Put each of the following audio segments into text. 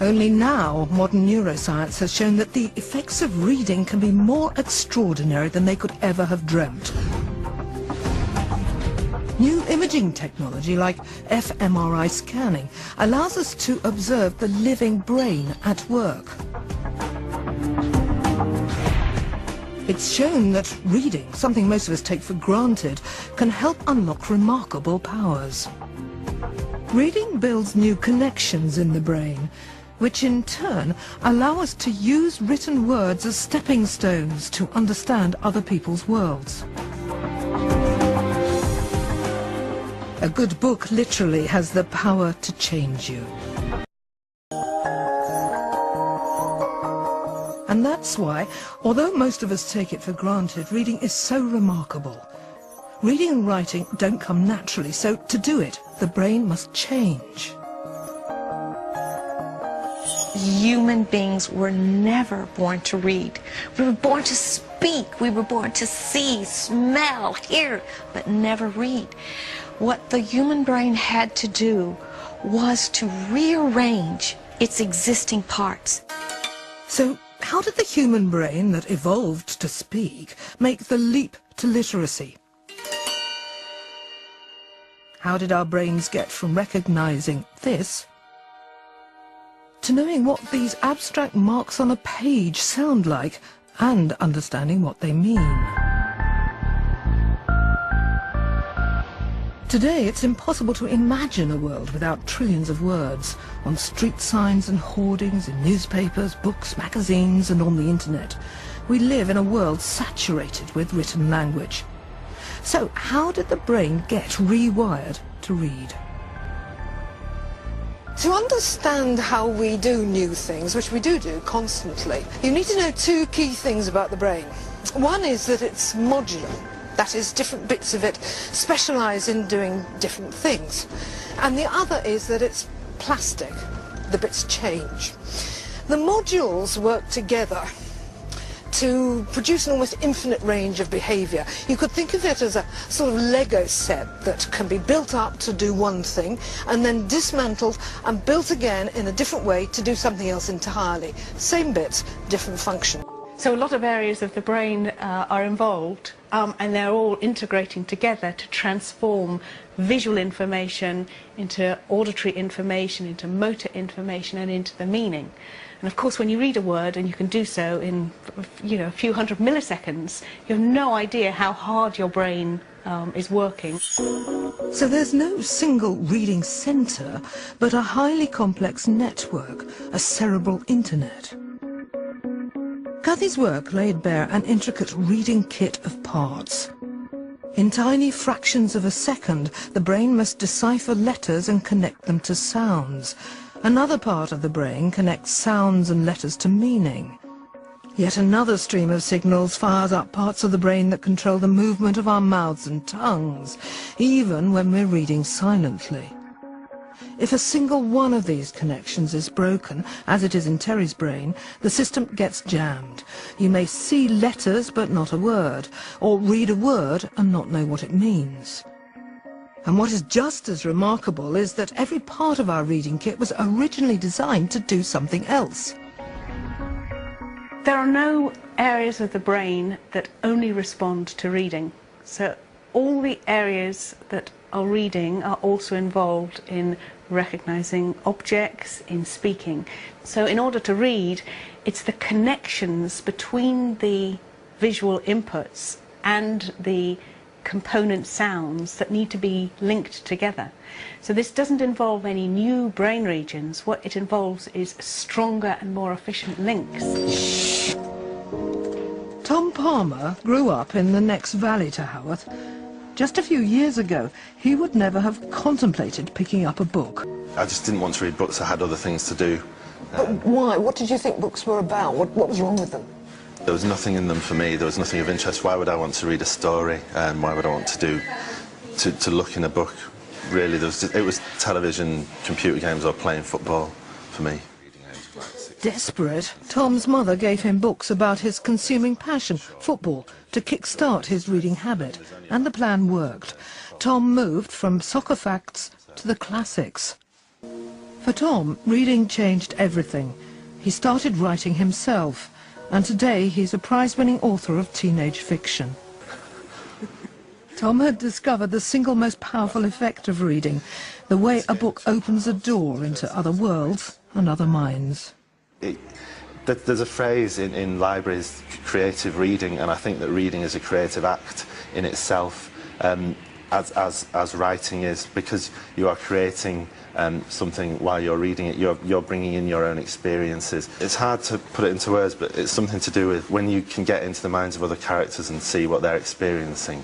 Only now, modern neuroscience has shown that the effects of reading can be more extraordinary than they could ever have dreamt. New imaging technology like fMRI scanning allows us to observe the living brain at work. It's shown that reading, something most of us take for granted, can help unlock remarkable powers. Reading builds new connections in the brain, which in turn allow us to use written words as stepping stones to understand other people's worlds. A good book literally has the power to change you. And that's why, although most of us take it for granted, reading is so remarkable. Reading and writing don't come naturally, so to do it, the brain must change. Human beings were never born to read. We were born to speak. We were born to see, smell, hear, but never read. What the human brain had to do was to rearrange its existing parts. So, how did the human brain that evolved to speak make the leap to literacy? How did our brains get from recognizing this to knowing what these abstract marks on a page sound like and understanding what they mean? Today, it's impossible to imagine a world without trillions of words on street signs and hoardings, in newspapers, books, magazines, and on the internet. We live in a world saturated with written language. So, how did the brain get rewired to read? To understand how we do new things, which we do constantly, you need to know two key things about the brain. One is that it's modular. That is, different bits of it specialise in doing different things. And the other is that it's plastic. The bits change. The modules work together to produce an almost infinite range of behaviour. You could think of it as a sort of Lego set that can be built up to do one thing and then dismantled and built again in a different way to do something else entirely. Same bits, different function. So a lot of areas of the brain are involved, and they're all integrating together to transform visual information into auditory information, into motor information, and into the meaning. And of course, when you read a word, and you can do so in a few hundred milliseconds, you have no idea how hard your brain is working. So there's no single reading centre, but a highly complex network, a cerebral internet. Cathy's work laid bare an intricate reading kit of parts. In tiny fractions of a second, the brain must decipher letters and connect them to sounds. Another part of the brain connects sounds and letters to meaning. Yet another stream of signals fires up parts of the brain that control the movement of our mouths and tongues, even when we're reading silently. If a single one of these connections is broken, as it is in Terry's brain, the system gets jammed. You may see letters but not a word, or read a word and not know what it means. And what is just as remarkable is that every part of our reading kit was originally designed to do something else. There are no areas of the brain that only respond to reading. So all the areas that are reading are also involved in recognizing objects, in speaking. So in order to read, it's the connections between the visual inputs and the component sounds that need to be linked together. So this doesn't involve any new brain regions. What it involves is stronger and more efficient links. Tom Palmer grew up in the next valley to Haworth. Just a few years ago, he would never have contemplated picking up a book. I just didn't want to read books. I had other things to do. But why? What did you think books were about? What was wrong with them? There was nothing in them for me. There was nothing of interest. Why would I want to read a story? Why would I want to look in a book? Really, it was television, computer games, or playing football for me. Desperate, Tom's mother gave him books about his consuming passion, football, to kick-start his reading habit, and the plan worked. Tom moved from soccer facts to the classics. For Tom, reading changed everything. He started writing himself, and today he's a prize-winning author of teenage fiction. Tom had discovered the single most powerful effect of reading, the way a book opens a door into other worlds and other minds. There's a phrase in libraries, creative reading, and I think that reading is a creative act in itself, as writing is, because you are creating something while you're reading it. You're bringing in your own experiences. It's hard to put it into words, but it's something to do with when you can get into the minds of other characters and see what they're experiencing.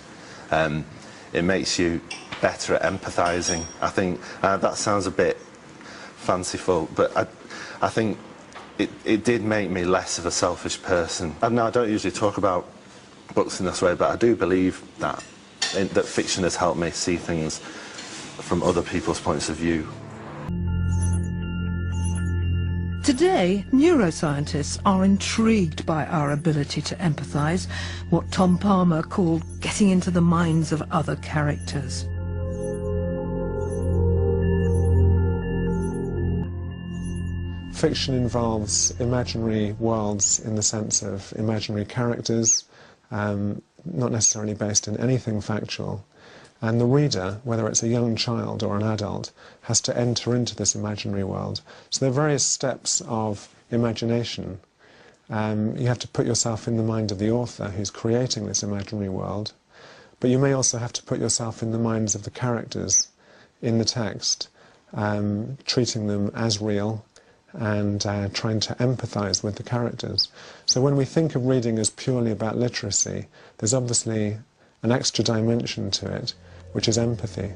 It makes you better at empathising. I think that sounds a bit fanciful, but I think it did make me less of a selfish person. And I don't usually talk about books in this way, but I do believe that fiction has helped me see things from other people's points of view. Today, neuroscientists are intrigued by our ability to empathise, what Tom Palmer called getting into the minds of other characters. Fiction involves imaginary worlds in the sense of imaginary characters, not necessarily based in anything factual. And the reader, whether it's a young child or an adult, has to enter into this imaginary world. So there are various steps of imagination. You have to put yourself in the mind of the author who's creating this imaginary world, but you may also have to put yourself in the minds of the characters in the text, treating them as real and trying to empathise with the characters. So when we think of reading as purely about literacy, there's obviously an extra dimension to it, which is empathy.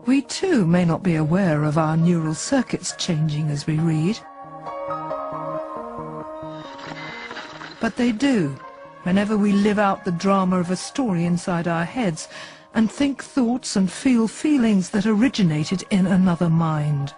We too may not be aware of our neural circuits changing as we read. But they do, whenever we live out the drama of a story inside our heads and think thoughts and feel feelings that originated in another mind.